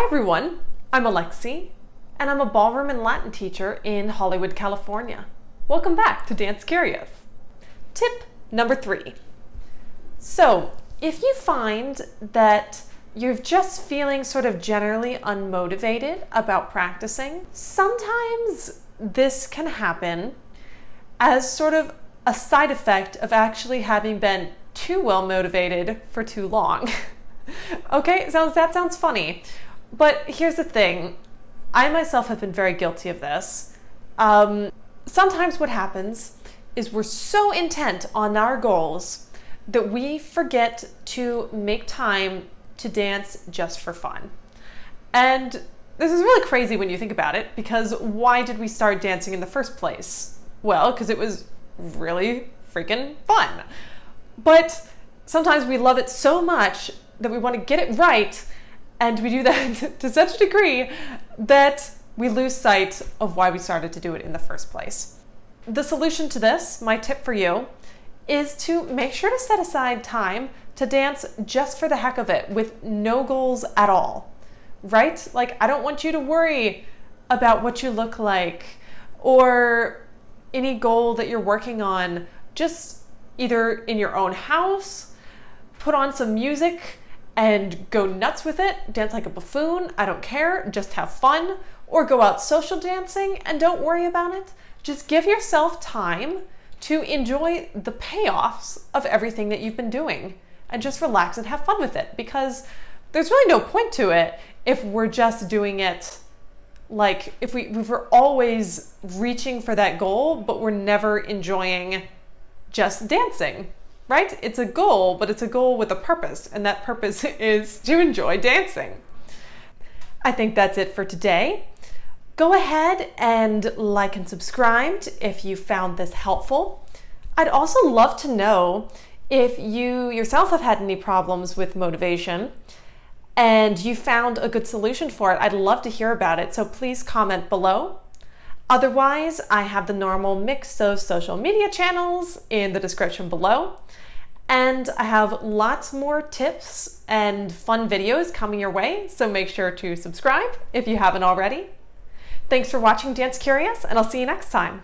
everyone, I'm Alexi, and I'm a Ballroom and Latin teacher in Hollywood, California. Welcome back to Dance Curious. Tip number 3. So, if you find that you're just feeling sort of generally unmotivated about practicing, sometimes this can happen as sort of a side effect of actually having been too well motivated for too long. Okay, so that sounds funny, but here's the thing. I myself have been very guilty of this. Sometimes what happens is we're so intent on our goals that we forget to make time to dance just for fun. And this is really crazy when you think about it, because why did we start dancing in the first place? Well, because it was really freaking fun. But sometimes we love it so much that we want to get it right, and we do that to such a degree that we lose sight of why we started to do it in the first place. The solution to this, my tip for you, is to make sure to set aside time to dance just for the heck of it with no goals at all, right? Like, I don't want you to worry about what you look like or any goal that you're working on. Just either in your own house, put on some music and go nuts with it, dance like a buffoon, I don't care, just have fun, or go out social dancing and don't worry about it. Just give yourself time to enjoy the payoffs of everything that you've been doing and just relax and have fun with it, because there's really no point to it if we're just doing it like if we're always reaching for that goal, but we're never enjoying just dancing. Right? It's a goal, but it's a goal with a purpose, and that purpose is to enjoy dancing. I think that's it for today. Go ahead and like and subscribe if you found this helpful. I'd also love to know if you yourself have had any problems with motivation and you found a good solution for it. I'd love to hear about it, so please comment below. Otherwise, I have the normal mix of social media channels in the description below. And I have lots more tips and fun videos coming your way, so make sure to subscribe if you haven't already. Thanks for watching Dance Curious, and I'll see you next time.